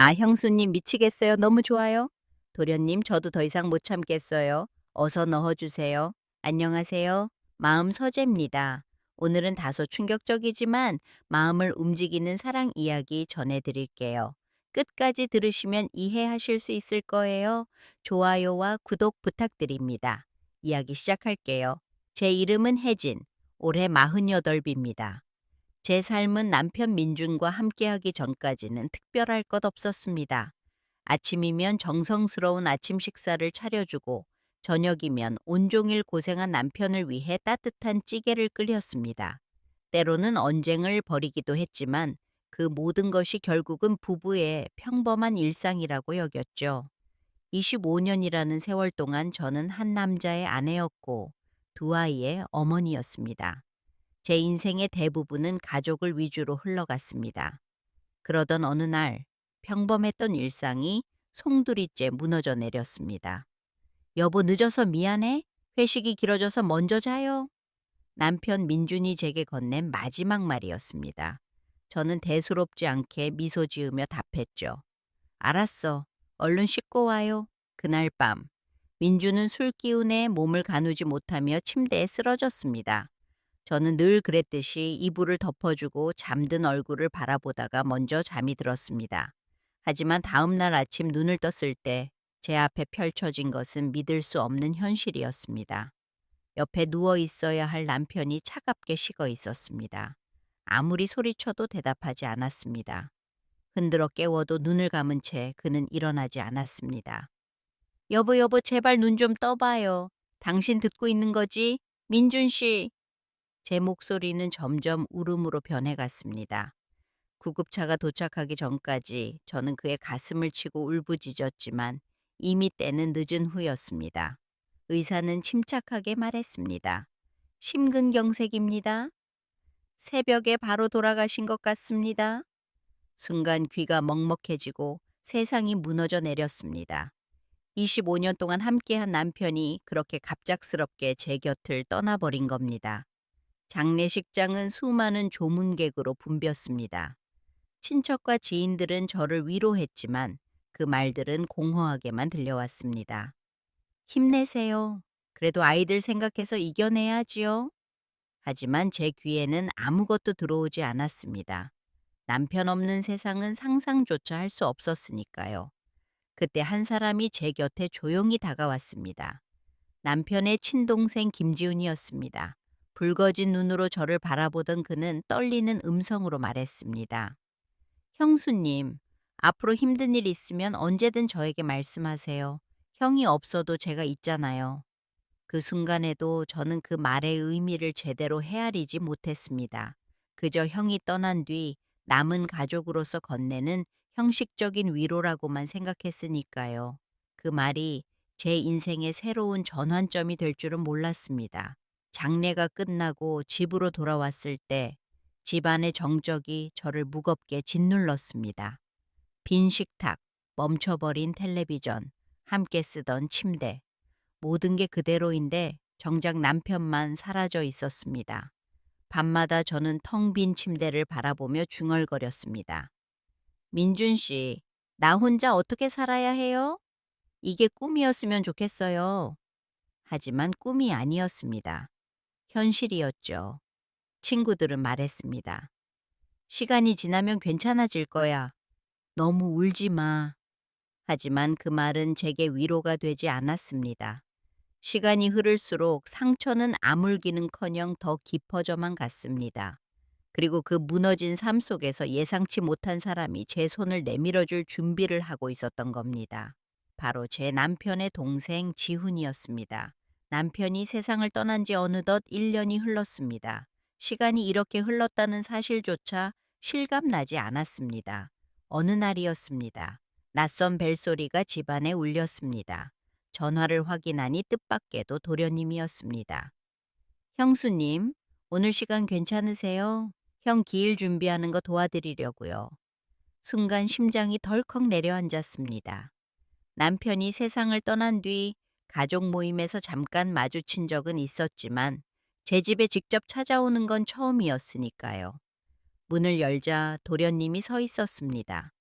아, 형수님 미치겠어요. 너무 좋아요. 도련님, 저도 더 이상 못 참겠어요. 어서 넣어주세요. 안녕하세요. 마음 서재입니다. 오늘은 다소 충격적이지만 마음을 움직이는 사랑 이야기 전해드릴게요. 끝까지 들으시면 이해하실 수 있을 거예요. 좋아요와 구독 부탁드립니다. 이야기 시작할게요. 제 이름은 혜진. 올해 48입니다. 제 삶은 남편 민준과 함께하기 전까지는 특별할 것 없었습니다. 아침이면 정성스러운 아침 식사를 차려주고 저녁이면 온종일 고생한 남편을 위해 따뜻한 찌개를 끓였습니다. 때로는 언쟁을 벌이기도 했지만 그 모든 것이 결국은 부부의 평범한 일상이라고 여겼죠. 25년이라는 세월 동안 저는 한 남자의 아내였고 두 아이의 어머니였습니다. 제 인생의 대부분은 가족을 위주로 흘러갔습니다. 그러던 어느 날 평범했던 일상이 송두리째 무너져 내렸습니다. 여보, 늦어서 미안해. 회식이 길어져서 먼저 자요. 남편 민준이 제게 건넨 마지막 말이었습니다. 저는 대수롭지 않게 미소 지으며 답했죠. 알았어. 얼른 씻고 와요. 그날 밤 민준은 술 기운에 몸을 가누지 못하며 침대에 쓰러졌습니다. 저는 늘 그랬듯이 이불을 덮어주고 잠든 얼굴을 바라보다가 먼저 잠이 들었습니다. 하지만 다음 날 아침 눈을 떴을 때 제 앞에 펼쳐진 것은 믿을 수 없는 현실이었습니다. 옆에 누워 있어야 할 남편이 차갑게 식어 있었습니다. 아무리 소리쳐도 대답하지 않았습니다. 흔들어 깨워도 눈을 감은 채 그는 일어나지 않았습니다. 여보, 여보, 제발 눈 좀 떠봐요. 당신 듣고 있는 거지? 민준 씨. 제 목소리는 점점 울음으로 변해갔습니다. 구급차가 도착하기 전까지 저는 그의 가슴을 치고 울부짖었지만 이미 때는 늦은 후였습니다. 의사는 침착하게 말했습니다. 심근경색입니다. 새벽에 바로 돌아가신 것 같습니다. 순간 귀가 먹먹해지고 세상이 무너져 내렸습니다. 25년 동안 함께한 남편이 그렇게 갑작스럽게 제 곁을 떠나버린 겁니다. 장례식장은 수많은 조문객으로 붐볐습니다. 친척과 지인들은 저를 위로했지만 그 말들은 공허하게만 들려왔습니다. 힘내세요. 그래도 아이들 생각해서 이겨내야지요. 하지만 제 귀에는 아무것도 들어오지 않았습니다. 남편 없는 세상은 상상조차 할 수 없었으니까요. 그때 한 사람이 제 곁에 조용히 다가왔습니다. 남편의 친동생 김지훈이었습니다. 붉어진 눈으로 저를 바라보던 그는 떨리는 음성으로 말했습니다. 형수님, 앞으로 힘든 일 있으면 언제든 저에게 말씀하세요. 형이 없어도 제가 있잖아요. 그 순간에도 저는 그 말의 의미를 제대로 헤아리지 못했습니다. 그저 형이 떠난 뒤 남은 가족으로서 건네는 형식적인 위로라고만 생각했으니까요. 그 말이 제 인생의 새로운 전환점이 될 줄은 몰랐습니다. 장례가 끝나고 집으로 돌아왔을 때 집안의 정적이 저를 무겁게 짓눌렀습니다. 빈 식탁, 멈춰버린 텔레비전, 함께 쓰던 침대, 모든 게 그대로인데 정작 남편만 사라져 있었습니다. 밤마다 저는 텅 빈 침대를 바라보며 중얼거렸습니다. 민준 씨, 나 혼자 어떻게 살아야 해요? 이게 꿈이었으면 좋겠어요. 하지만 꿈이 아니었습니다. 현실이었죠. 친구들은 말했습니다. 시간이 지나면 괜찮아질 거야. 너무 울지 마. 하지만 그 말은 제게 위로가 되지 않았습니다. 시간이 흐를수록 상처는 아물기는커녕 더 깊어져만 갔습니다. 그리고 그 무너진 삶 속에서 예상치 못한 사람이 제 손을 내밀어줄 준비를 하고 있었던 겁니다. 바로 제 남편의 동생 지훈이었습니다. 남편이 세상을 떠난 지 어느덧 1년이 흘렀습니다. 시간이 이렇게 흘렀다는 사실조차 실감나지 않았습니다. 어느 날이었습니다. 낯선 벨소리가 집안에 울렸습니다. 전화를 확인하니 뜻밖에도 도련님이었습니다. 형수님, 오늘 시간 괜찮으세요? 형 기일 준비하는 거 도와드리려고요. 순간 심장이 덜컥 내려앉았습니다. 남편이 세상을 떠난 뒤 가족 모임에서 잠깐 마주친 적은 있었지만 제 집에 직접 찾아오는 건 처음이었으니까요. 문을 열자 도련님이 서 있었습니다.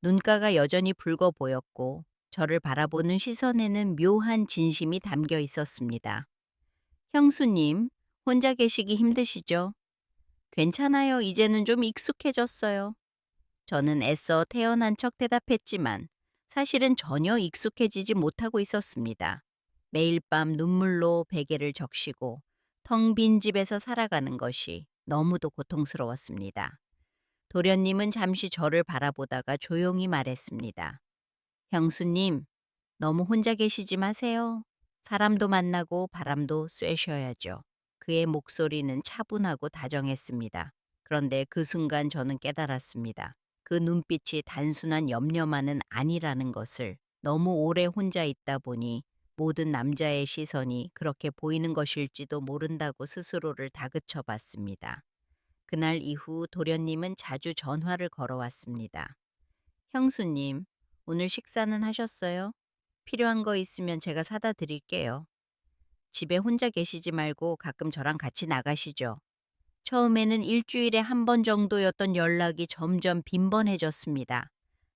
눈가가 여전히 붉어 보였고 저를 바라보는 시선에는 묘한 진심이 담겨 있었습니다. 형수님, 혼자 계시기 힘드시죠? 괜찮아요. 이제는 좀 익숙해졌어요. 저는 애써 태어난 척 대답했지만 사실은 전혀 익숙해지지 못하고 있었습니다. 매일 밤 눈물로 베개를 적시고 텅 빈 집에서 살아가는 것이 너무도 고통스러웠습니다. 도련님은 잠시 저를 바라보다가 조용히 말했습니다. 형수님, 너무 혼자 계시지 마세요. 사람도 만나고 바람도 쐬셔야죠. 그의 목소리는 차분하고 다정했습니다. 그런데 그 순간 저는 깨달았습니다. 그 눈빛이 단순한 염려만은 아니라는 것을. 너무 오래 혼자 있다 보니 모든 남자의 시선이 그렇게 보이는 것일지도 모른다고 스스로를 다그쳐 봤습니다. 그날 이후 도련님은 자주 전화를 걸어왔습니다. 형수님, 오늘 식사는 하셨어요? 필요한 거 있으면 제가 사다 드릴게요. 집에 혼자 계시지 말고 가끔 저랑 같이 나가시죠. 처음에는 일주일에 한 번 정도였던 연락이 점점 빈번해졌습니다.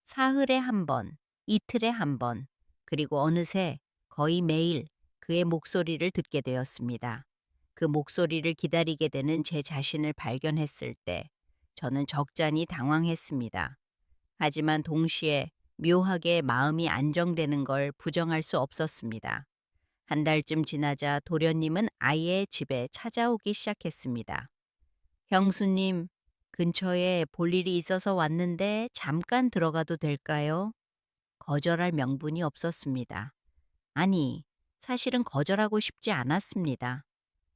사흘에 한 번, 이틀에 한 번, 그리고 어느새 거의 매일 그의 목소리를 듣게 되었습니다. 그 목소리를 기다리게 되는 제 자신을 발견했을 때 저는 적잖이 당황했습니다. 하지만 동시에 묘하게 마음이 안정되는 걸 부정할 수 없었습니다. 한 달쯤 지나자 도련님은 아예 집에 찾아오기 시작했습니다. 형수님, 근처에 볼 일이 있어서 왔는데 잠깐 들어가도 될까요? 거절할 명분이 없었습니다. 아니, 사실은 거절하고 싶지 않았습니다.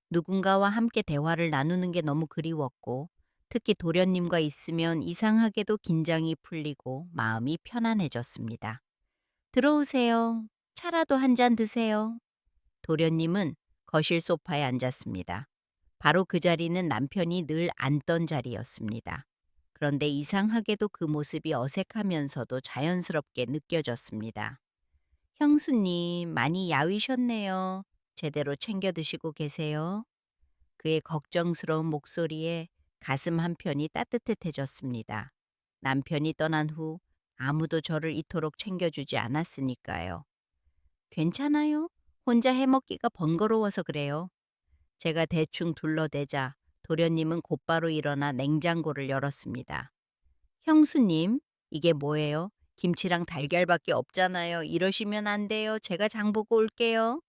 누군가와 함께 대화를 나누는 게 너무 그리웠고, 특히 도련님과 있으면 이상하게도 긴장이 풀리고 마음이 편안해졌습니다. 들어오세요. 차라도 한 잔 드세요. 도련님은 거실 소파에 앉았습니다. 바로 그 자리는 남편이 늘 앉던 자리였습니다. 그런데 이상하게도 그 모습이 어색하면서도 자연스럽게 느껴졌습니다. 형수님, 많이 야위셨네요. 제대로 챙겨 드시고 계세요. 그의 걱정스러운 목소리에 가슴 한편이 따뜻해졌습니다. 남편이 떠난 후 아무도 저를 이토록 챙겨주지 않았으니까요. 괜찮아요. 혼자 해먹기가 번거로워서 그래요. 제가 대충 둘러대자 도련님은 곧바로 일어나 냉장고를 열었습니다. 형수님, 이게 뭐예요? 김치랑 달걀밖에 없잖아요. 이러시면 안 돼요. 제가 장 보고 올게요.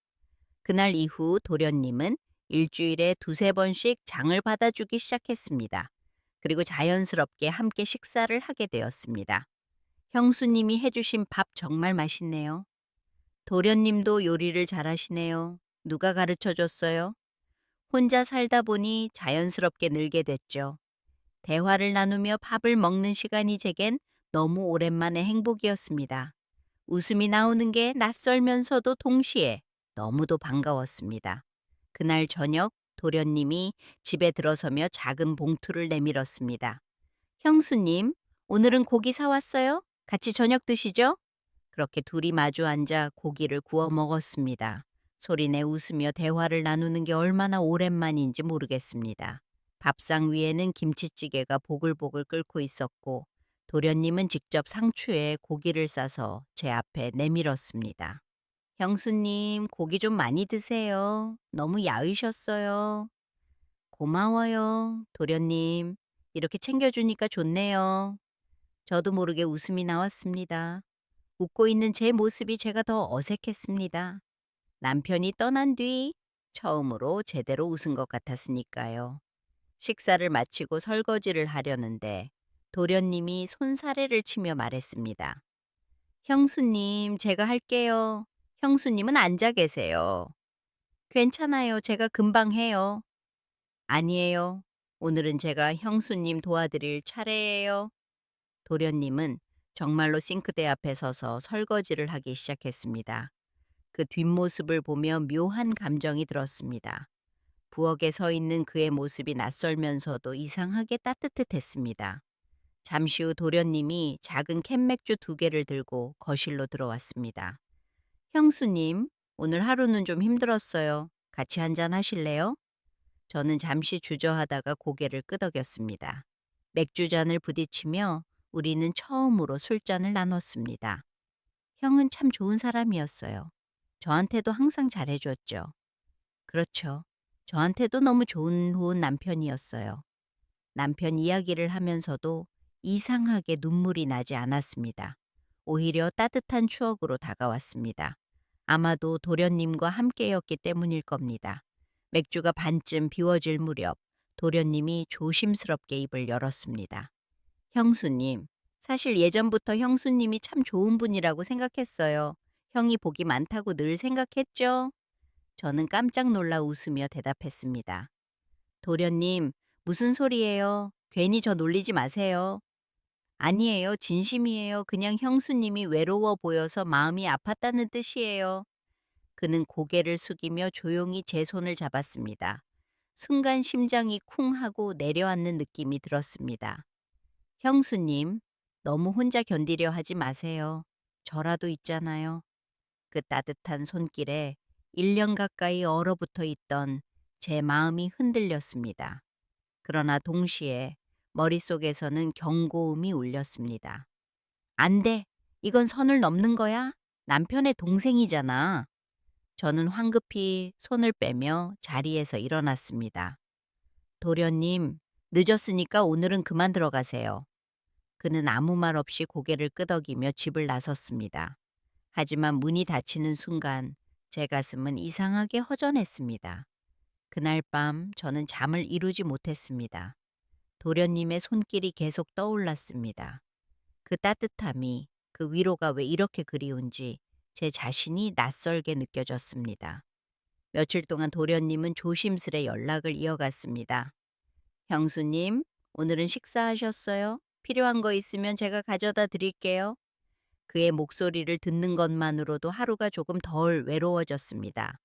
그날 이후 도련님은 일주일에 두세 번씩 장을 받아주기 시작했습니다. 그리고 자연스럽게 함께 식사를 하게 되었습니다. 형수님이 해주신 밥 정말 맛있네요. 도련님도 요리를 잘하시네요. 누가 가르쳐 줬어요? 혼자 살다 보니 자연스럽게 늘게 됐죠. 대화를 나누며 밥을 먹는 시간이 제겐 너무 오랜만에 행복이었습니다. 웃음이 나오는 게 낯설면서도 동시에 너무도 반가웠습니다. 그날 저녁 도련님이 집에 들어서며 작은 봉투를 내밀었습니다. 형수님, 오늘은 고기 사왔어요? 같이 저녁 드시죠? 그렇게 둘이 마주 앉아 고기를 구워 먹었습니다. 소리내 웃으며 대화를 나누는 게 얼마나 오랜만인지 모르겠습니다. 밥상 위에는 김치찌개가 보글보글 끓고 있었고 도련님은 직접 상추에 고기를 싸서 제 앞에 내밀었습니다. 형수님, 고기 좀 많이 드세요. 너무 야위셨어요. 고마워요, 도련님. 이렇게 챙겨주니까 좋네요. 저도 모르게 웃음이 나왔습니다. 웃고 있는 제 모습이 제가 더 어색했습니다. 남편이 떠난 뒤 처음으로 제대로 웃은 것 같았으니까요. 식사를 마치고 설거지를 하려는데 도련님이 손사래를 치며 말했습니다. 형수님, 제가 할게요. 형수님은 앉아 계세요. 괜찮아요. 제가 금방 해요. 아니에요. 오늘은 제가 형수님 도와드릴 차례예요. 도련님은 정말로 싱크대 앞에 서서 설거지를 하기 시작했습니다. 그 뒷모습을 보며 묘한 감정이 들었습니다. 부엌에 서 있는 그의 모습이 낯설면서도 이상하게 따뜻했습니다. 잠시 후 도련님이 작은 캔맥주 두 개를 들고 거실로 들어왔습니다. 형수님, 오늘 하루는 좀 힘들었어요. 같이 한잔 하실래요? 저는 잠시 주저하다가 고개를 끄덕였습니다. 맥주잔을 부딪히며 우리는 처음으로 술잔을 나눴습니다. 형은 참 좋은 사람이었어요. 저한테도 항상 잘해줬죠. 그렇죠. 저한테도 너무 좋은 남편이었어요. 남편 이야기를 하면서도 이상하게 눈물이 나지 않았습니다. 오히려 따뜻한 추억으로 다가왔습니다. 아마도 도련님과 함께였기 때문일 겁니다. 맥주가 반쯤 비워질 무렵 도련님이 조심스럽게 입을 열었습니다. 형수님, 사실 예전부터 형수님이 참 좋은 분이라고 생각했어요. 형이 복이 많다고 늘 생각했죠? 저는 깜짝 놀라 웃으며 대답했습니다. 도련님, 무슨 소리예요? 괜히 저 놀리지 마세요. 아니에요. 진심이에요. 그냥 형수님이 외로워 보여서 마음이 아팠다는 뜻이에요. 그는 고개를 숙이며 조용히 제 손을 잡았습니다. 순간 심장이 쿵 하고 내려앉는 느낌이 들었습니다. 형수님, 너무 혼자 견디려 하지 마세요. 저라도 있잖아요. 그 따뜻한 손길에 1년 가까이 얼어붙어 있던 제 마음이 흔들렸습니다. 그러나 동시에 머릿속에서는 경고음이 울렸습니다. 안 돼! 이건 선을 넘는 거야? 남편의 동생이잖아. 저는 황급히 손을 빼며 자리에서 일어났습니다. 도련님, 늦었으니까 오늘은 그만 들어가세요. 그는 아무 말 없이 고개를 끄덕이며 집을 나섰습니다. 하지만 문이 닫히는 순간 제 가슴은 이상하게 허전했습니다. 그날 밤 저는 잠을 이루지 못했습니다. 도련님의 손길이 계속 떠올랐습니다. 그 따뜻함이, 그 위로가 왜 이렇게 그리운지 제 자신이 낯설게 느껴졌습니다. 며칠 동안 도련님은 조심스레 연락을 이어갔습니다. 형수님, 오늘은 식사하셨어요? 필요한 거 있으면 제가 가져다 드릴게요. 그의 목소리를 듣는 것만으로도 하루가 조금 덜 외로워졌습니다.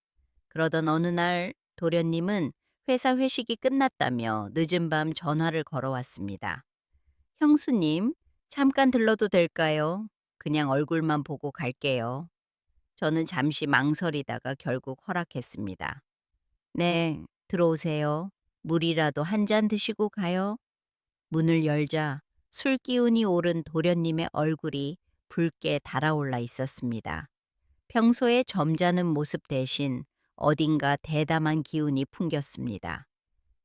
그러던 어느 날 도련님은 회사 회식이 끝났다며 늦은 밤 전화를 걸어왔습니다. 형수님, 잠깐 들러도 될까요? 그냥 얼굴만 보고 갈게요. 저는 잠시 망설이다가 결국 허락했습니다. 네, 들어오세요. 물이라도 한 잔 드시고 가요. 문을 열자 술 기운이 오른 도련님의 얼굴이 붉게 달아올라 있었습니다. 평소에 점잖은 모습 대신 어딘가 대담한 기운이 풍겼습니다.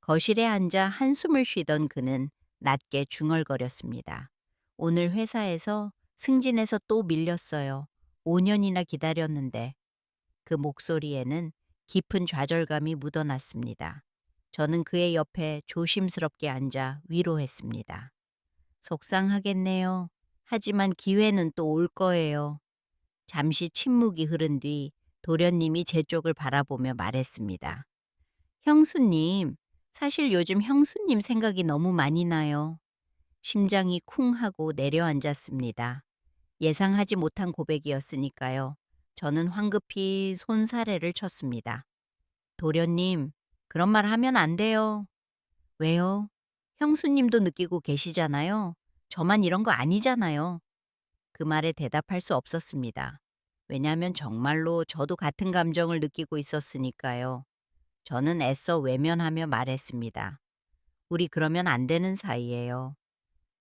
거실에 앉아 한숨을 쉬던 그는 낮게 중얼거렸습니다. 오늘 회사에서 승진해서 또 밀렸어요. 5년이나 기다렸는데. 그 목소리에는 깊은 좌절감이 묻어났습니다. 저는 그의 옆에 조심스럽게 앉아 위로했습니다. 속상하겠네요. 하지만 기회는 또 올 거예요. 잠시 침묵이 흐른 뒤 도련님이 제 쪽을 바라보며 말했습니다. 형수님, 사실 요즘 형수님 생각이 너무 많이 나요. 심장이 쿵 하고 내려앉았습니다. 예상하지 못한 고백이었으니까요. 저는 황급히 손사래를 쳤습니다. 도련님, 그런 말 하면 안 돼요. 왜요? 형수님도 느끼고 계시잖아요. 저만 이런 거 아니잖아요. 그 말에 대답할 수 없었습니다. 왜냐하면 정말로 저도 같은 감정을 느끼고 있었으니까요. 저는 애써 외면하며 말했습니다. 우리 그러면 안 되는 사이예요.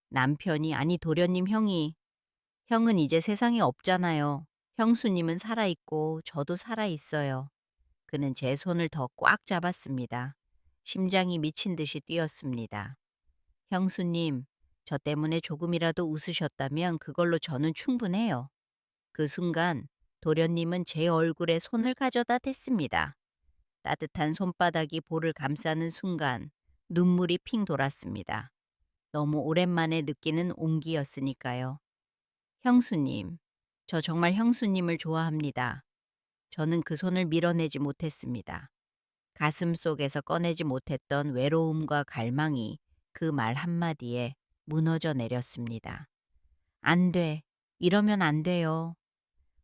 남편이, 아니 도련님 형은 이제 세상에 없잖아요. 형수님은 살아있고 저도 살아있어요. 그는 제 손을 더 꽉 잡았습니다. 심장이 미친 듯이 뛰었습니다. 형수님, 저 때문에 조금이라도 웃으셨다면 그걸로 저는 충분해요. 그 순간 도련님은 제 얼굴에 손을 가져다 댔습니다. 따뜻한 손바닥이 볼을 감싸는 순간 눈물이 핑 돌았습니다. 너무 오랜만에 느끼는 온기였으니까요. 형수님, 저 정말 형수님을 좋아합니다. 저는 그 손을 밀어내지 못했습니다. 가슴 속에서 꺼내지 못했던 외로움과 갈망이 그 말 한마디에 무너져 내렸습니다. 안 돼. 이러면 안 돼요.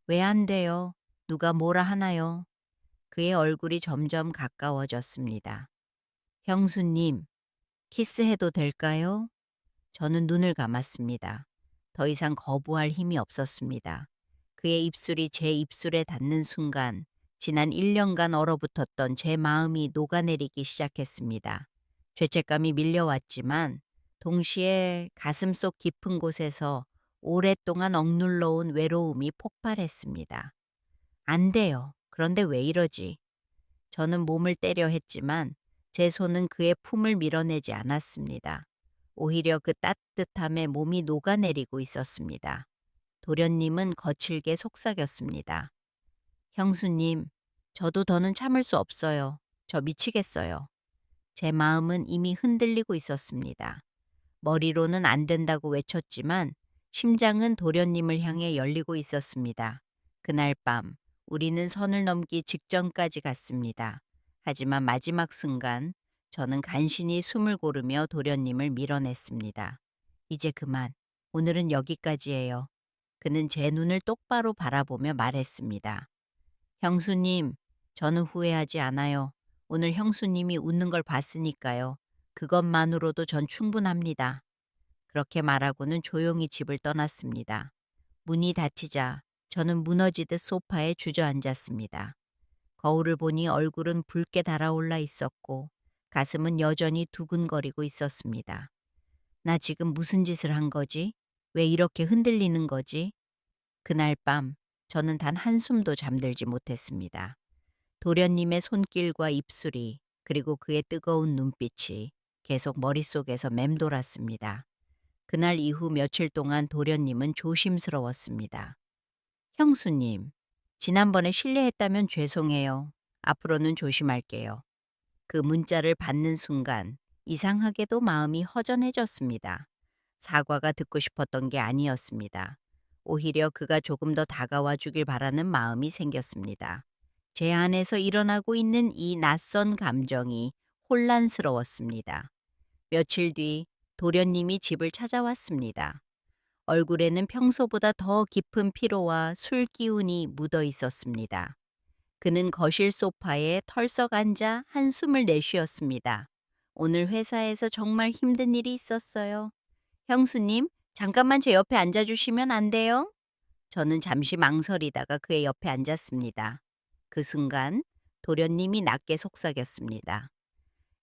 왜 안 돼요? 누가 뭐라 하나요? 그의 얼굴이 점점 가까워졌습니다. 형수님, 키스해도 될까요? 저는 눈을 감았습니다. 더 이상 거부할 힘이 없었습니다. 그의 입술이 제 입술에 닿는 순간 지난 1년간 얼어붙었던 제 마음이 녹아내리기 시작했습니다. 죄책감이 밀려왔지만 동시에 가슴속 깊은 곳에서 오랫동안 억눌러 온 외로움이 폭발했습니다. 안 돼요. 그런데 왜 이러지? 저는 몸을 때려 했지만 제 손은 그의 품을 밀어내지 않았습니다. 오히려 그 따뜻함에 몸이 녹아내리고 있었습니다. 도련님은 거칠게 속삭였습니다. 형수님, 저도 더는 참을 수 없어요. 저 미치겠어요. 제 마음은 이미 흔들리고 있었습니다. 머리로는 안 된다고 외쳤지만 심장은 도련님을 향해 열리고 있었습니다. 그날 밤 우리는 선을 넘기 직전까지 갔습니다. 하지만 마지막 순간 저는 간신히 숨을 고르며 도련님을 밀어냈습니다. 이제 그만. 오늘은 여기까지예요. 그는 제 눈을 똑바로 바라보며 말했습니다. 형수님, 저는 후회하지 않아요. 오늘 형수님이 웃는 걸 봤으니까요. 그것만으로도 전 충분합니다. 그렇게 말하고는 조용히 집을 떠났습니다. 문이 닫히자 저는 무너지듯 소파에 주저앉았습니다. 거울을 보니 얼굴은 붉게 달아올라 있었고 가슴은 여전히 두근거리고 있었습니다. 나 지금 무슨 짓을 한 거지? 왜 이렇게 흔들리는 거지? 그날 밤 저는 단 한숨도 잠들지 못했습니다. 도련님의 손길과 입술이 그리고 그의 뜨거운 눈빛이 계속 머릿속에서 맴돌았습니다. 그날 이후 며칠 동안 도련님은 조심스러웠습니다. 형수님, 지난번에 실례했다면 죄송해요. 앞으로는 조심할게요. 그 문자를 받는 순간 이상하게도 마음이 허전해졌습니다. 사과가 듣고 싶었던 게 아니었습니다. 오히려 그가 조금 더 다가와 주길 바라는 마음이 생겼습니다. 제 안에서 일어나고 있는 이 낯선 감정이 혼란스러웠습니다. 며칠 뒤 도련님이 집을 찾아왔습니다. 얼굴에는 평소보다 더 깊은 피로와 술 기운이 묻어 있었습니다. 그는 거실 소파에 털썩 앉아 한숨을 내쉬었습니다. 오늘 회사에서 정말 힘든 일이 있었어요. 형수님, 잠깐만 제 옆에 앉아주시면 안 돼요? 저는 잠시 망설이다가 그의 옆에 앉았습니다. 그 순간 도련님이 낮게 속삭였습니다.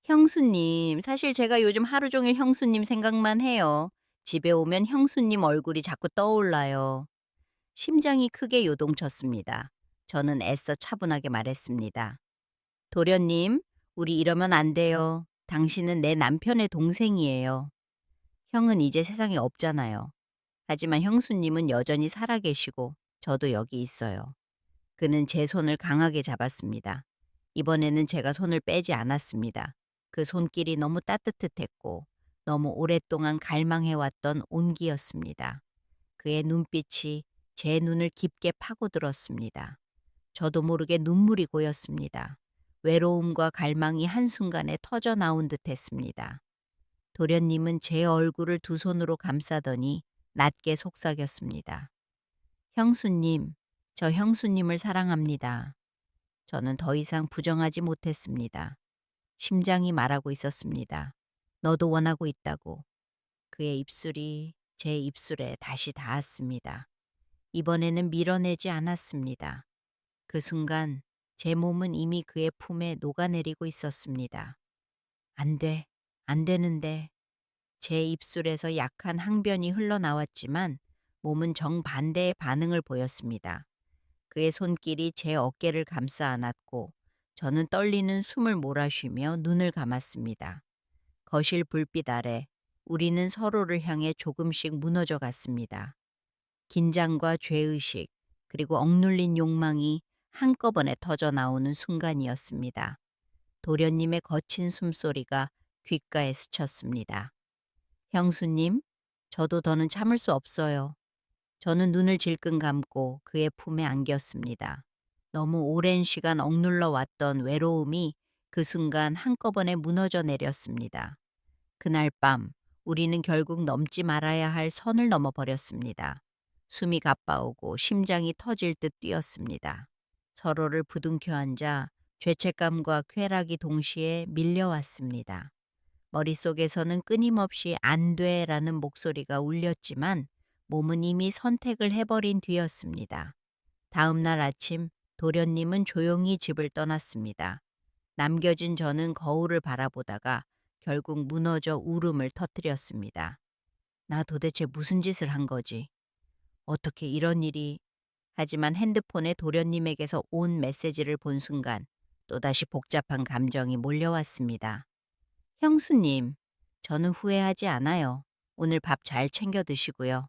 형수님, 사실 제가 요즘 하루 종일 형수님 생각만 해요. 집에 오면 형수님 얼굴이 자꾸 떠올라요. 심장이 크게 요동쳤습니다. 저는 애써 차분하게 말했습니다. 도련님, 우리 이러면 안 돼요. 당신은 내 남편의 동생이에요. 형은 이제 세상에 없잖아요. 하지만 형수님은 여전히 살아계시고 저도 여기 있어요. 그는 제 손을 강하게 잡았습니다. 이번에는 제가 손을 빼지 않았습니다. 그 손길이 너무 따뜻했고 너무 오랫동안 갈망해왔던 온기였습니다. 그의 눈빛이 제 눈을 깊게 파고들었습니다. 저도 모르게 눈물이 고였습니다. 외로움과 갈망이 한순간에 터져 나온 듯 했습니다. 도련님은 제 얼굴을 두 손으로 감싸더니 낮게 속삭였습니다. 형수님, 저 형수님을 사랑합니다. 저는 더 이상 부정하지 못했습니다. 심장이 말하고 있었습니다. 너도 원하고 있다고. 그의 입술이 제 입술에 다시 닿았습니다. 이번에는 밀어내지 않았습니다. 그 순간 제 몸은 이미 그의 품에 녹아내리고 있었습니다. 안 돼, 안 되는데. 제 입술에서 약한 항변이 흘러나왔지만 몸은 정반대의 반응을 보였습니다. 그의 손길이 제 어깨를 감싸 안았고 저는 떨리는 숨을 몰아쉬며 눈을 감았습니다. 거실 불빛 아래 우리는 서로를 향해 조금씩 무너져 갔습니다. 긴장과 죄의식 그리고 억눌린 욕망이 한꺼번에 터져 나오는 순간이었습니다. 도련님의 거친 숨소리가 귓가에 스쳤습니다. 형수님, 저도 더는 참을 수 없어요. 저는 눈을 질끈 감고 그의 품에 안겼습니다. 너무 오랜 시간 억눌러 왔던 외로움이 그 순간 한꺼번에 무너져 내렸습니다. 그날 밤 우리는 결국 넘지 말아야 할 선을 넘어버렸습니다. 숨이 가빠오고 심장이 터질 듯 뛰었습니다. 서로를 부둥켜 앉아 죄책감과 쾌락이 동시에 밀려왔습니다. 머릿속에서는 끊임없이 안 돼라는 목소리가 울렸지만 몸은 이미 선택을 해버린 뒤였습니다. 다음 날 아침 도련님은 조용히 집을 떠났습니다. 남겨진 저는 거울을 바라보다가 결국 무너져 울음을 터뜨렸습니다. 나 도대체 무슨 짓을 한 거지? 어떻게 이런 일이? 하지만 핸드폰에 도련님에게서 온 메시지를 본 순간 또다시 복잡한 감정이 몰려왔습니다. 형수님, 저는 후회하지 않아요. 오늘 밥 잘 챙겨 드시고요.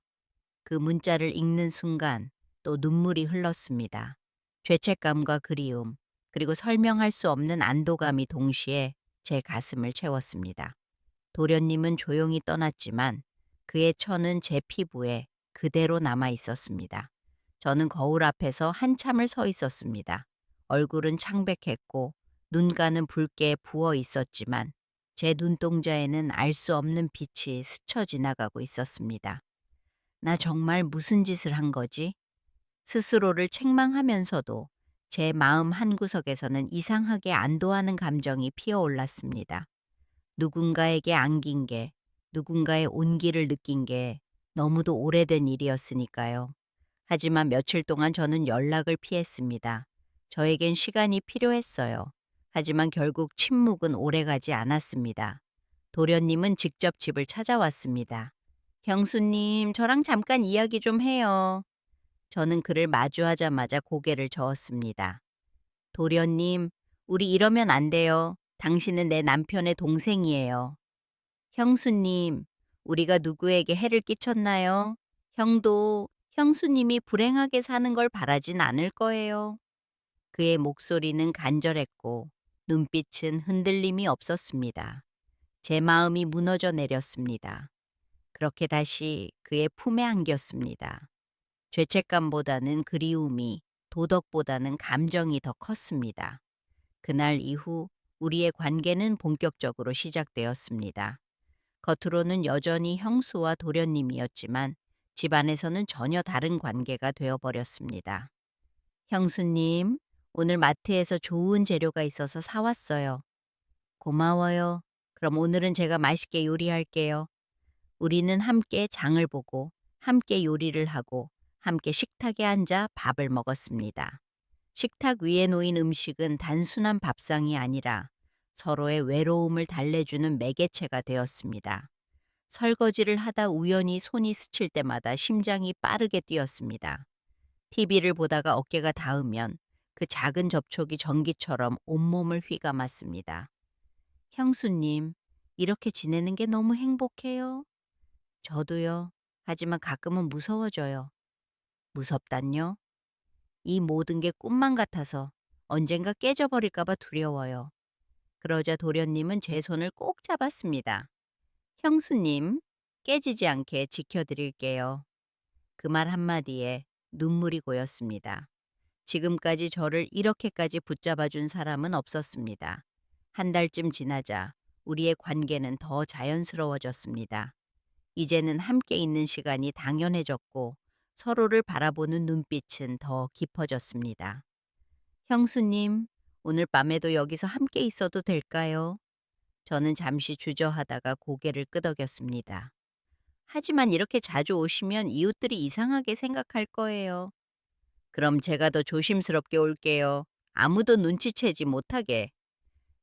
그 문자를 읽는 순간 또 눈물이 흘렀습니다. 죄책감과 그리움, 그리고 설명할 수 없는 안도감이 동시에 제 가슴을 채웠습니다. 도련님은 조용히 떠났지만 그의 천은 제 피부에 그대로 남아 있었습니다. 저는 거울 앞에서 한참을 서 있었습니다. 얼굴은 창백했고 눈가는 붉게 부어 있었지만 제 눈동자에는 알 수 없는 빛이 스쳐 지나가고 있었습니다. 나 정말 무슨 짓을 한 거지? 스스로를 책망하면서도 제 마음 한구석에서는 이상하게 안도하는 감정이 피어올랐습니다. 누군가에게 안긴 게, 누군가의 온기를 느낀 게 너무도 오래된 일이었으니까요. 하지만 며칠 동안 저는 연락을 피했습니다. 저에겐 시간이 필요했어요. 하지만 결국 침묵은 오래가지 않았습니다. 도련님은 직접 집을 찾아왔습니다. 형수님, 저랑 잠깐 이야기 좀 해요. 저는 그를 마주하자마자 고개를 저었습니다. 도련님, 우리 이러면 안 돼요. 당신은 내 남편의 동생이에요. 형수님, 우리가 누구에게 해를 끼쳤나요? 형도 형수님이 불행하게 사는 걸 바라진 않을 거예요. 그의 목소리는 간절했고 눈빛은 흔들림이 없었습니다. 제 마음이 무너져 내렸습니다. 그렇게 다시 그의 품에 안겼습니다. 죄책감보다는 그리움이, 도덕보다는 감정이 더 컸습니다. 그날 이후 우리의 관계는 본격적으로 시작되었습니다. 겉으로는 여전히 형수와 도련님이었지만 집안에서는 전혀 다른 관계가 되어버렸습니다. 형수님, 오늘 마트에서 좋은 재료가 있어서 사왔어요. 고마워요. 그럼 오늘은 제가 맛있게 요리할게요. 우리는 함께 장을 보고 함께 요리를 하고 함께 식탁에 앉아 밥을 먹었습니다. 식탁 위에 놓인 음식은 단순한 밥상이 아니라 서로의 외로움을 달래주는 매개체가 되었습니다. 설거지를 하다 우연히 손이 스칠 때마다 심장이 빠르게 뛰었습니다. TV를 보다가 어깨가 닿으면 그 작은 접촉이 전기처럼 온몸을 휘감았습니다. 형수님, 이렇게 지내는 게 너무 행복해요. 저도요. 하지만 가끔은 무서워져요. 무섭단요? 이 모든 게 꿈만 같아서 언젠가 깨져버릴까봐 두려워요. 그러자 도련님은 제 손을 꼭 잡았습니다. 형수님, 깨지지 않게 지켜드릴게요. 그 말 한마디에 눈물이 고였습니다. 지금까지 저를 이렇게까지 붙잡아준 사람은 없었습니다. 한 달쯤 지나자 우리의 관계는 더 자연스러워졌습니다. 이제는 함께 있는 시간이 당연해졌고 서로를 바라보는 눈빛은 더 깊어졌습니다. 형수님, 오늘 밤에도 여기서 함께 있어도 될까요? 저는 잠시 주저하다가 고개를 끄덕였습니다. 하지만 이렇게 자주 오시면 이웃들이 이상하게 생각할 거예요. 그럼 제가 더 조심스럽게 올게요. 아무도 눈치채지 못하게.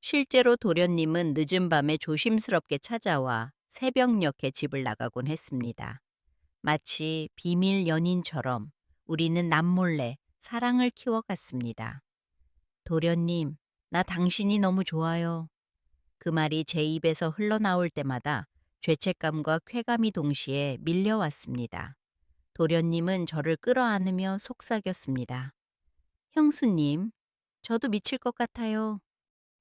실제로 도련님은 늦은 밤에 조심스럽게 찾아와 새벽녘에 집을 나가곤 했습니다. 마치 비밀 연인처럼 우리는 남몰래 사랑을 키워갔습니다. 도련님, 나 당신이 너무 좋아요. 그 말이 제 입에서 흘러나올 때마다 죄책감과 쾌감이 동시에 밀려왔습니다. 도련님은 저를 끌어안으며 속삭였습니다. 형수님, 저도 미칠 것 같아요.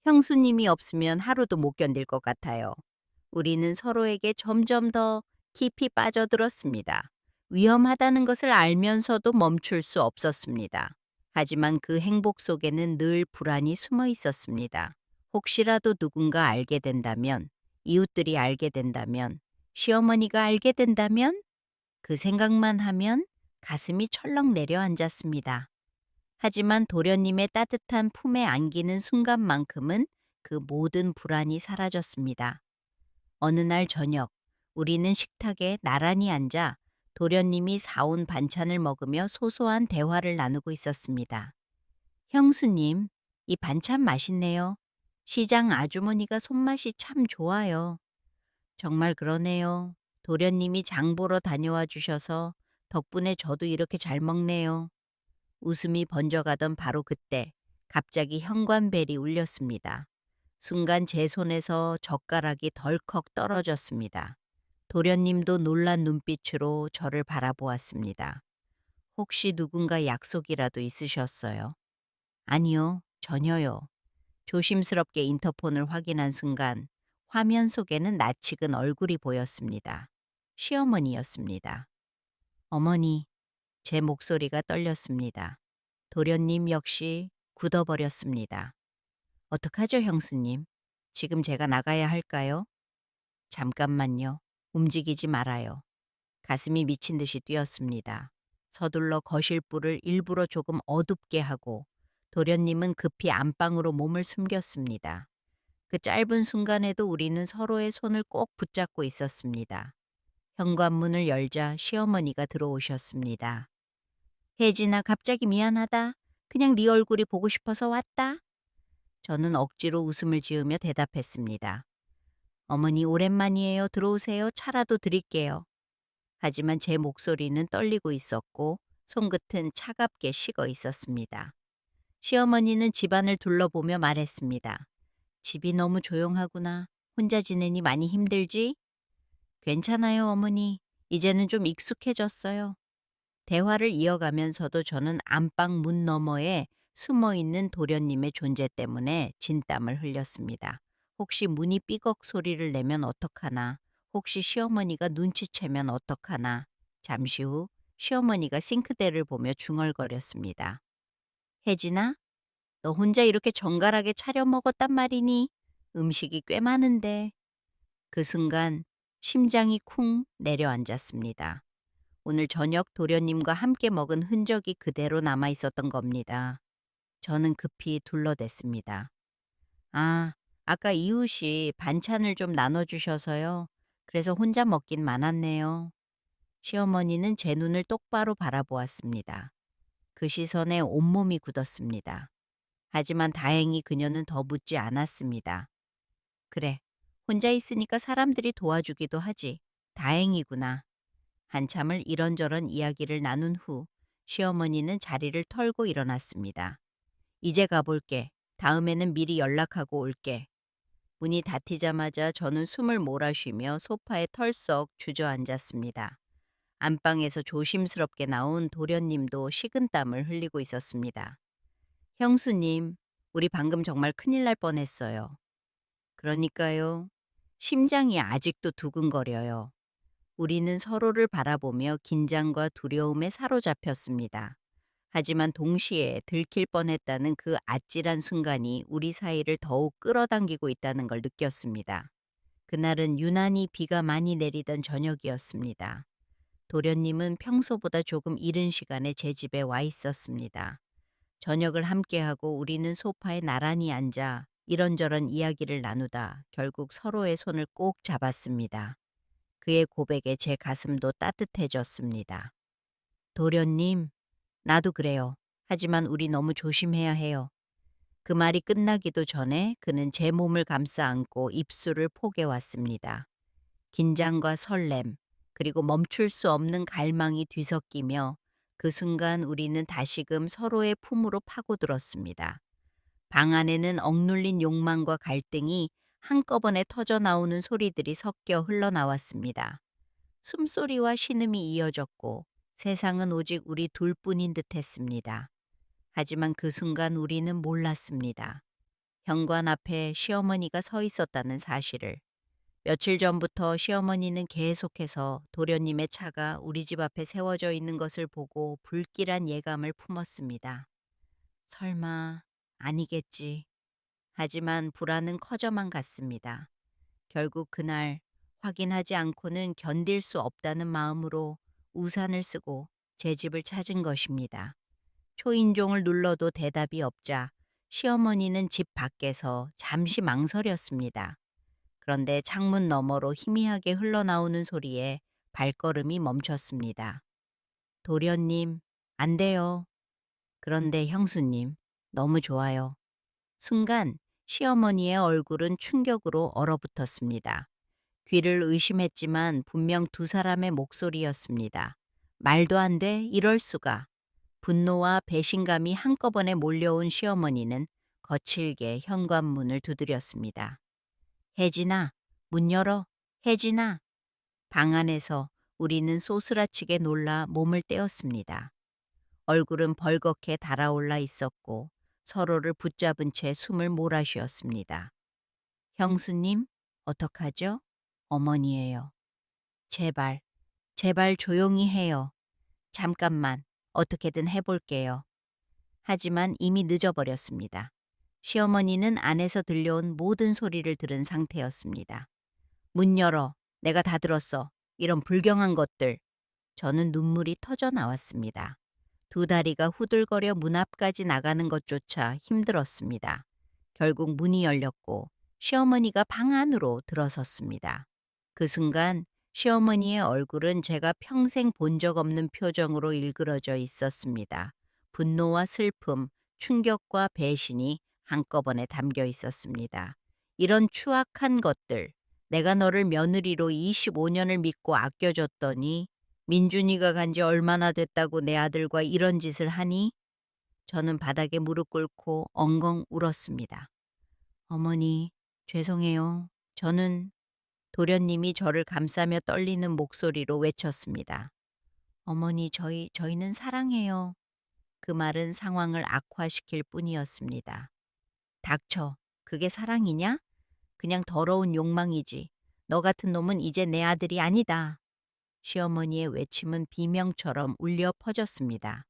형수님이 없으면 하루도 못 견딜 것 같아요. 우리는 서로에게 점점 더 깊이 빠져들었습니다. 위험하다는 것을 알면서도 멈출 수 없었습니다. 하지만 그 행복 속에는 늘 불안이 숨어 있었습니다. 혹시라도 누군가 알게 된다면, 이웃들이 알게 된다면, 시어머니가 알게 된다면, 그 생각만 하면 가슴이 철렁 내려앉았습니다. 하지만 도련님의 따뜻한 품에 안기는 순간만큼은 그 모든 불안이 사라졌습니다. 어느 날 저녁, 우리는 식탁에 나란히 앉아 도련님이 사온 반찬을 먹으며 소소한 대화를 나누고 있었습니다. 형수님, 이 반찬 맛있네요. 시장 아주머니가 손맛이 참 좋아요. 정말 그러네요. 도련님이 장 보러 다녀와 주셔서 덕분에 저도 이렇게 잘 먹네요. 웃음이 번져가던 바로 그때 갑자기 현관벨이 울렸습니다. 순간 제 손에서 젓가락이 덜컥 떨어졌습니다. 도련님도 놀란 눈빛으로 저를 바라보았습니다. 혹시 누군가 약속이라도 있으셨어요? 아니요, 전혀요. 조심스럽게 인터폰을 확인한 순간 화면 속에는 낯익은 얼굴이 보였습니다. 시어머니였습니다. 어머니, 제 목소리가 떨렸습니다. 도련님 역시 굳어버렸습니다. 어떡하죠, 형수님? 지금 제가 나가야 할까요? 잠깐만요. 움직이지 말아요. 가슴이 미친 듯이 뛰었습니다. 서둘러 거실 불을 일부러 조금 어둡게 하고 도련님은 급히 안방으로 몸을 숨겼습니다. 그 짧은 순간에도 우리는 서로의 손을 꼭 붙잡고 있었습니다. 현관문을 열자 시어머니가 들어오셨습니다. 혜진아, 갑자기 미안하다. 그냥 네 얼굴이 보고 싶어서 왔다. 저는 억지로 웃음을 지으며 대답했습니다. 어머니, 오랜만이에요. 들어오세요. 차라도 드릴게요. 하지만 제 목소리는 떨리고 있었고 손끝은 차갑게 식어 있었습니다. 시어머니는 집안을 둘러보며 말했습니다. 집이 너무 조용하구나. 혼자 지내니 많이 힘들지? 괜찮아요, 어머니. 이제는 좀 익숙해졌어요. 대화를 이어가면서도 저는 안방 문 너머에 숨어 있는 도련님의 존재 때문에 진땀을 흘렸습니다. 혹시 문이 삐걱 소리를 내면 어떡하나? 혹시 시어머니가 눈치채면 어떡하나? 잠시 후 시어머니가 싱크대를 보며 중얼거렸습니다. 혜진아, 너 혼자 이렇게 정갈하게 차려 먹었단 말이니? 음식이 꽤 많은데. 그 순간 심장이 쿵 내려앉았습니다. 오늘 저녁 도련님과 함께 먹은 흔적이 그대로 남아 있었던 겁니다. 저는 급히 둘러댔습니다. 아, 아까 이웃이 반찬을 좀 나눠주셔서요. 그래서 혼자 먹긴 많았네요. 시어머니는 제 눈을 똑바로 바라보았습니다. 그 시선에 온몸이 굳었습니다. 하지만 다행히 그녀는 더 묻지 않았습니다. 그래, 혼자 있으니까 사람들이 도와주기도 하지. 다행이구나. 한참을 이런저런 이야기를 나눈 후 시어머니는 자리를 털고 일어났습니다. 이제 가볼게. 다음에는 미리 연락하고 올게. 문이 닫히자마자 저는 숨을 몰아쉬며 소파에 털썩 주저앉았습니다. 안방에서 조심스럽게 나온 도련님도 식은땀을 흘리고 있었습니다. 형수님, 우리 방금 정말 큰일 날 뻔했어요. 그러니까요. 심장이 아직도 두근거려요. 우리는 서로를 바라보며 긴장과 두려움에 사로잡혔습니다. 하지만 동시에 들킬 뻔했다는 그 아찔한 순간이 우리 사이를 더욱 끌어당기고 있다는 걸 느꼈습니다. 그날은 유난히 비가 많이 내리던 저녁이었습니다. 도련님은 평소보다 조금 이른 시간에 제 집에 와 있었습니다. 저녁을 함께하고 우리는 소파에 나란히 앉아 이런저런 이야기를 나누다 결국 서로의 손을 꼭 잡았습니다. 그의 고백에 제 가슴도 따뜻해졌습니다. 도련님, 나도 그래요. 하지만 우리 너무 조심해야 해요. 그 말이 끝나기도 전에 그는 제 몸을 감싸 안고 입술을 포개왔습니다. 긴장과 설렘, 그리고 멈출 수 없는 갈망이 뒤섞이며 그 순간 우리는 다시금 서로의 품으로 파고들었습니다. 방 안에는 억눌린 욕망과 갈등이 한꺼번에 터져 나오는 소리들이 섞여 흘러나왔습니다. 숨소리와 신음이 이어졌고 세상은 오직 우리 둘뿐인 듯 했습니다. 하지만 그 순간 우리는 몰랐습니다. 현관 앞에 시어머니가 서 있었다는 사실을. 며칠 전부터 시어머니는 계속해서 도련님의 차가 우리 집 앞에 세워져 있는 것을 보고 불길한 예감을 품었습니다. 설마 아니겠지. 하지만 불안은 커져만 갔습니다. 결국 그날 확인하지 않고는 견딜 수 없다는 마음으로 우산을 쓰고 제 집을 찾은 것입니다. 초인종을 눌러도 대답이 없자 시어머니는 집 밖에서 잠시 망설였습니다. 그런데 창문 너머로 희미하게 흘러나오는 소리에 발걸음이 멈췄습니다. 도련님, 안 돼요. 그런데 형수님, 너무 좋아요. 순간 시어머니의 얼굴은 충격으로 얼어붙었습니다. 귀를 의심했지만 분명 두 사람의 목소리였습니다. 말도 안 돼, 이럴 수가. 분노와 배신감이 한꺼번에 몰려온 시어머니는 거칠게 현관문을 두드렸습니다. 혜진아, 문 열어. 혜진아. 방 안에서 우리는 소스라치게 놀라 몸을 떼었습니다. 얼굴은 벌겋게 달아올라 있었고 서로를 붙잡은 채 숨을 몰아쉬었습니다. 형수님, 어떡하죠? 어머니예요. 제발, 제발 조용히 해요. 잠깐만, 어떻게든 해볼게요. 하지만 이미 늦어버렸습니다. 시어머니는 안에서 들려온 모든 소리를 들은 상태였습니다. 문 열어. 내가 다 들었어. 이런 불경한 것들. 저는 눈물이 터져 나왔습니다. 두 다리가 후들거려 문 앞까지 나가는 것조차 힘들었습니다. 결국 문이 열렸고 시어머니가 방 안으로 들어섰습니다. 그 순간 시어머니의 얼굴은 제가 평생 본 적 없는 표정으로 일그러져 있었습니다. 분노와 슬픔, 충격과 배신이 한꺼번에 담겨 있었습니다. 이런 추악한 것들, 내가 너를 며느리로 25년을 믿고 아껴줬더니 민준이가 간지 얼마나 됐다고 내 아들과 이런 짓을 하니? 저는 바닥에 무릎 꿇고 엉엉 울었습니다. 어머니, 죄송해요. 저는 도련님이 저를 감싸며 떨리는 목소리로 외쳤습니다. 어머니, 저희는 사랑해요. 그 말은 상황을 악화시킬 뿐이었습니다. 닥쳐. 그게 사랑이냐? 그냥 더러운 욕망이지. 너 같은 놈은 이제 내 아들이 아니다. 시어머니의 외침은 비명처럼 울려 퍼졌습니다.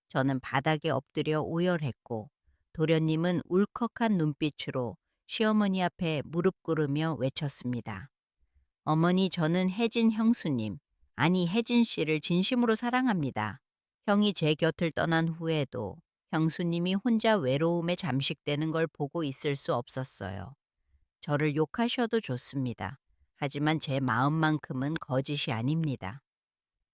저는 바닥에 엎드려 오열했고 도련님은 울컥한 눈빛으로 시어머니 앞에 무릎 꿇으며 외쳤습니다. 어머니, 저는 혜진 형수님, 아니 혜진 씨를 진심으로 사랑합니다. 형이 제 곁을 떠난 후에도 형수님이 혼자 외로움에 잠식되는 걸 보고 있을 수 없었어요. 저를 욕하셔도 좋습니다. 하지만 제 마음만큼은 거짓이 아닙니다.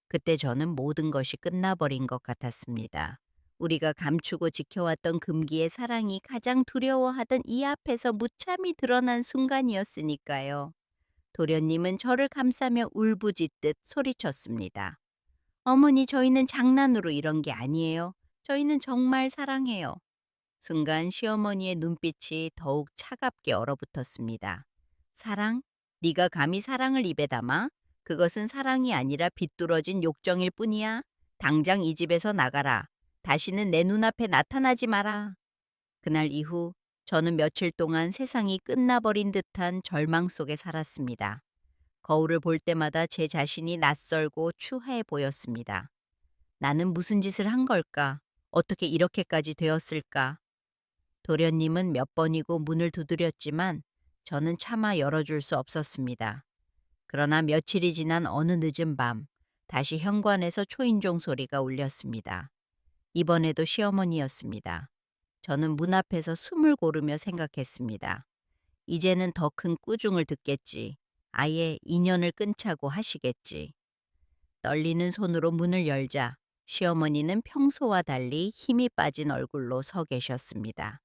그때 저는 모든 것이 끝나버린 것 같았습니다. 우리가 감추고 지켜왔던 금기의 사랑이 가장 두려워하던 이 앞에서 무참히 드러난 순간이었으니까요. 도련님은 저를 감싸며 울부짖듯 소리쳤습니다. 어머니, 저희는 장난으로 이런 게 아니에요. 저희는 정말 사랑해요. 순간 시어머니의 눈빛이 더욱 차갑게 얼어붙었습니다. 사랑? 네가 감히 사랑을 입에 담아? 그것은 사랑이 아니라 비뚤어진 욕정일 뿐이야. 당장 이 집에서 나가라. 다시는 내 눈앞에 나타나지 마라. 그날 이후 저는 며칠 동안 세상이 끝나버린 듯한 절망 속에 살았습니다. 거울을 볼 때마다 제 자신이 낯설고 추해 보였습니다. 나는 무슨 짓을 한 걸까? 어떻게 이렇게까지 되었을까? 도련님은 몇 번이고 문을 두드렸지만 저는 차마 열어줄 수 없었습니다. 그러나 며칠이 지난 어느 늦은 밤, 다시 현관에서 초인종 소리가 울렸습니다. 이번에도 시어머니였습니다. 저는 문 앞에서 숨을 고르며 생각했습니다. 이제는 더 큰 꾸중을 듣겠지. 아예 인연을 끊자고 하시겠지. 떨리는 손으로 문을 열자 시어머니는 평소와 달리 힘이 빠진 얼굴로 서 계셨습니다.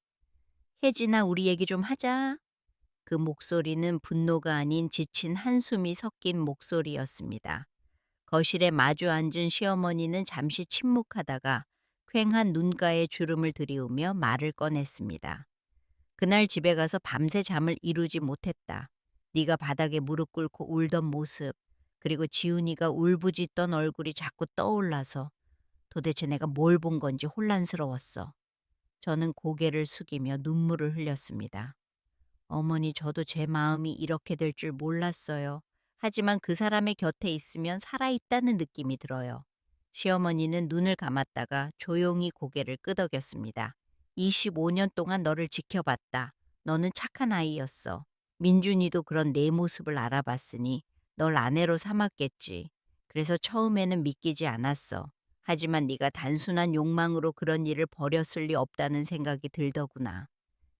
혜진아, 우리 얘기 좀 하자. 그 목소리는 분노가 아닌 지친 한숨이 섞인 목소리였습니다. 거실에 마주 앉은 시어머니는 잠시 침묵하다가 퀭한 눈가에 주름을 들이우며 말을 꺼냈습니다. 그날 집에 가서 밤새 잠을 이루지 못했다. 네가 바닥에 무릎 꿇고 울던 모습, 그리고 지훈이가 울부짖던 얼굴이 자꾸 떠올라서 도대체 내가 뭘 본 건지 혼란스러웠어. 저는 고개를 숙이며 눈물을 흘렸습니다. 어머니, 저도 제 마음이 이렇게 될 줄 몰랐어요. 하지만 그 사람의 곁에 있으면 살아있다는 느낌이 들어요. 시어머니는 눈을 감았다가 조용히 고개를 끄덕였습니다. 25년 동안 너를 지켜봤다. 너는 착한 아이였어. 민준이도 그런 내 모습을 알아봤으니 널 아내로 삼았겠지. 그래서 처음에는 믿기지 않았어. 하지만 네가 단순한 욕망으로 그런 일을 벌였을 리 없다는 생각이 들더구나.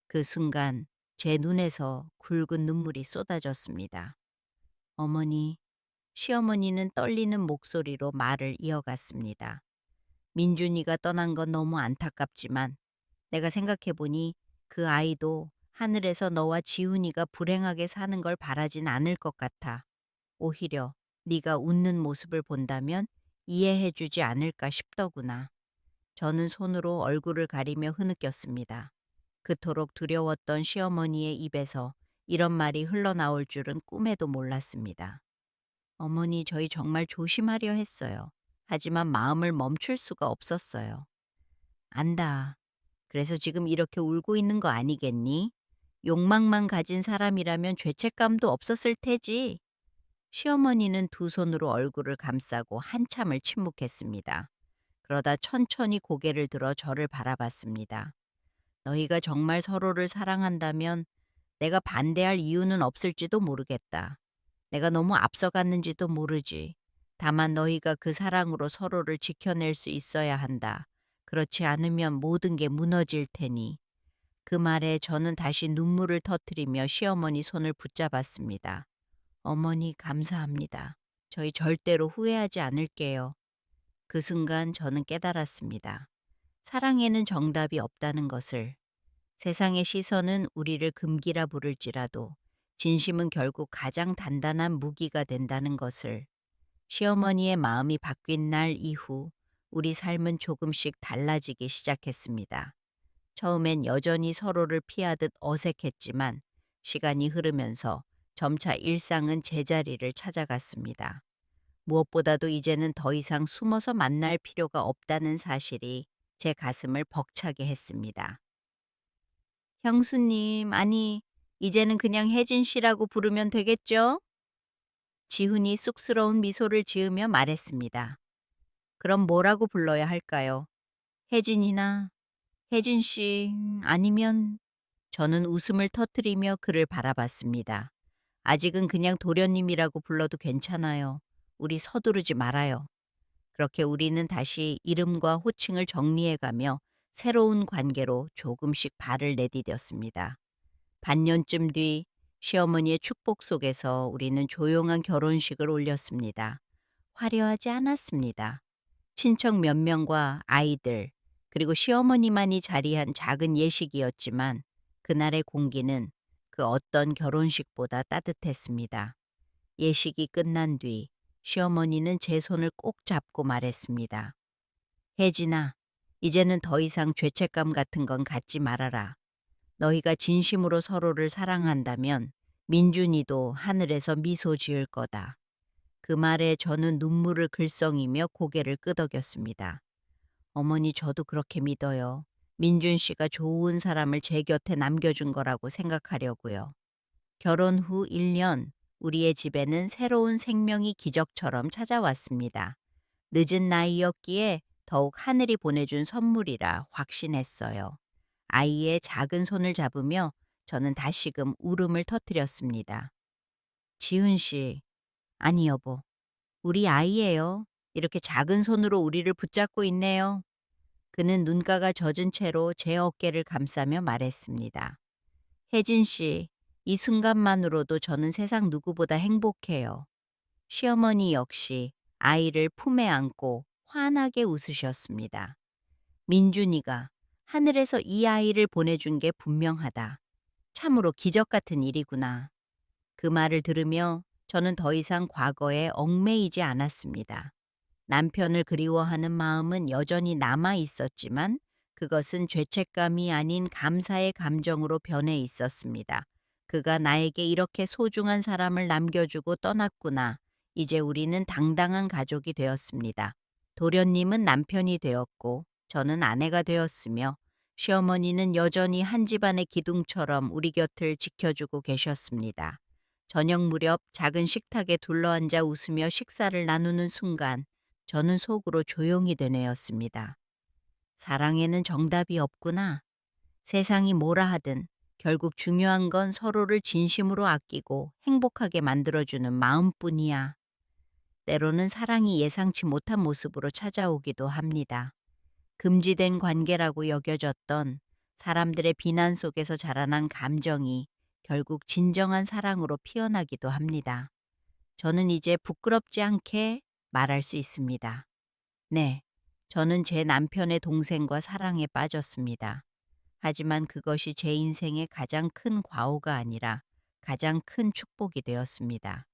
그 순간 제 눈에서 굵은 눈물이 쏟아졌습니다. 어머니, 시어머니는 떨리는 목소리로 말을 이어갔습니다. 민준이가 떠난 건 너무 안타깝지만 내가 생각해보니 그 아이도 하늘에서 너와 지훈이가 불행하게 사는 걸 바라진 않을 것 같아. 오히려 네가 웃는 모습을 본다면 이해해주지 않을까 싶더구나. 저는 손으로 얼굴을 가리며 흐느꼈습니다. 그토록 두려웠던 시어머니의 입에서 이런 말이 흘러나올 줄은 꿈에도 몰랐습니다. 어머니, 저희 정말 조심하려 했어요. 하지만 마음을 멈출 수가 없었어요. 안다. 그래서 지금 이렇게 울고 있는 거 아니겠니? 욕망만 가진 사람이라면 죄책감도 없었을 테지. 시어머니는 두 손으로 얼굴을 감싸고 한참을 침묵했습니다. 그러다 천천히 고개를 들어 저를 바라봤습니다. 너희가 정말 서로를 사랑한다면 내가 반대할 이유는 없을지도 모르겠다. 내가 너무 앞서갔는지도 모르지. 다만 너희가 그 사랑으로 서로를 지켜낼 수 있어야 한다. 그렇지 않으면 모든 게 무너질 테니. 그 말에 저는 다시 눈물을 터뜨리며 시어머니 손을 붙잡았습니다. 어머니, 감사합니다. 저희 절대로 후회하지 않을게요. 그 순간 저는 깨달았습니다. 사랑에는 정답이 없다는 것을. 세상의 시선은 우리를 금기라 부를지라도 진심은 결국 가장 단단한 무기가 된다는 것을. 시어머니의 마음이 바뀐 날 이후 우리 삶은 조금씩 달라지기 시작했습니다. 처음엔 여전히 서로를 피하듯 어색했지만 시간이 흐르면서 점차 일상은 제자리를 찾아갔습니다. 무엇보다도 이제는 더 이상 숨어서 만날 필요가 없다는 사실이 제 가슴을 벅차게 했습니다. 형수님, 아니, 이제는 그냥 혜진 씨라고 부르면 되겠죠? 지훈이 쑥스러운 미소를 지으며 말했습니다. 그럼 뭐라고 불러야 할까요? 혜진이나 혜진 씨, 아니면 저는 웃음을 터뜨리며 그를 바라봤습니다. 아직은 그냥 도련님이라고 불러도 괜찮아요. 우리 서두르지 말아요. 그렇게 우리는 다시 이름과 호칭을 정리해가며 새로운 관계로 조금씩 발을 내디뎠습니다. 반년쯤 뒤 시어머니의 축복 속에서 우리는 조용한 결혼식을 올렸습니다. 화려하지 않았습니다. 친척 몇 명과 아이들, 그리고 시어머니만이 자리한 작은 예식이었지만 그날의 공기는 그 어떤 결혼식보다 따뜻했습니다. 예식이 끝난 뒤 시어머니는 제 손을 꼭 잡고 말했습니다. 혜진아, 이제는 더 이상 죄책감 같은 건 갖지 말아라. 너희가 진심으로 서로를 사랑한다면 민준이도 하늘에서 미소 지을 거다. 그 말에 저는 눈물을 글썽이며 고개를 끄덕였습니다. 어머니, 저도 그렇게 믿어요. 민준 씨가 좋은 사람을 제 곁에 남겨준 거라고 생각하려고요. 결혼 후 1년, 우리의 집에는 새로운 생명이 기적처럼 찾아왔습니다. 늦은 나이였기에 더욱 하늘이 보내준 선물이라 확신했어요. 아이의 작은 손을 잡으며 저는 다시금 울음을 터뜨렸습니다. 지훈 씨, 아니 여보, 우리 아이예요. 이렇게 작은 손으로 우리를 붙잡고 있네요. 그는 눈가가 젖은 채로 제 어깨를 감싸며 말했습니다. 혜진 씨, 이 순간만으로도 저는 세상 누구보다 행복해요. 시어머니 역시 아이를 품에 안고 환하게 웃으셨습니다. 민준이가 하늘에서 이 아이를 보내준 게 분명하다. 참으로 기적 같은 일이구나. 그 말을 들으며 저는 더 이상 과거에 얽매이지 않았습니다. 남편을 그리워하는 마음은 여전히 남아 있었지만 그것은 죄책감이 아닌 감사의 감정으로 변해 있었습니다. 그가 나에게 이렇게 소중한 사람을 남겨주고 떠났구나. 이제 우리는 당당한 가족이 되었습니다. 도련님은 남편이 되었고 저는 아내가 되었으며 시어머니는 여전히 한 집안의 기둥처럼 우리 곁을 지켜주고 계셨습니다. 저녁 무렵 작은 식탁에 둘러앉아 웃으며 식사를 나누는 순간 저는 속으로 조용히 되뇌었습니다. 사랑에는 정답이 없구나. 세상이 뭐라 하든 결국 중요한 건 서로를 진심으로 아끼고 행복하게 만들어주는 마음뿐이야. 때로는 사랑이 예상치 못한 모습으로 찾아오기도 합니다. 금지된 관계라고 여겨졌던 사람들의 비난 속에서 자라난 감정이 결국 진정한 사랑으로 피어나기도 합니다. 저는 이제 부끄럽지 않게 말할 수 있습니다. 네, 저는 제 남편의 동생과 사랑에 빠졌습니다. 하지만 그것이 제 인생의 가장 큰 과오가 아니라 가장 큰 축복이 되었습니다.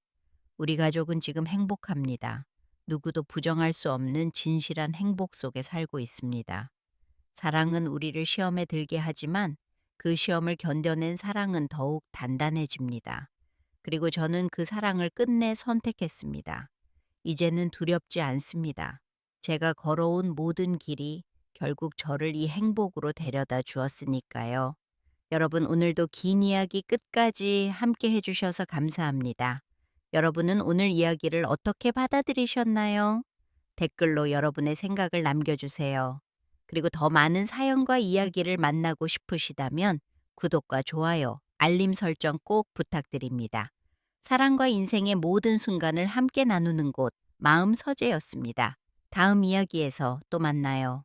우리 가족은 지금 행복합니다. 누구도 부정할 수 없는 진실한 행복 속에 살고 있습니다. 사랑은 우리를 시험에 들게 하지만 그 시험을 견뎌낸 사랑은 더욱 단단해집니다. 그리고 저는 그 사랑을 끝내 선택했습니다. 이제는 두렵지 않습니다. 제가 걸어온 모든 길이 결국 저를 이 행복으로 데려다 주었으니까요. 여러분, 오늘도 긴 이야기 끝까지 함께 해주셔서 감사합니다. 여러분은 오늘 이야기를 어떻게 받아들이셨나요? 댓글로 여러분의 생각을 남겨주세요. 그리고 더 많은 사연과 이야기를 만나고 싶으시다면 구독과 좋아요, 알림 설정 꼭 부탁드립니다. 사랑과 인생의 모든 순간을 함께 나누는 곳, 마음 서재였습니다. 다음 이야기에서 또 만나요.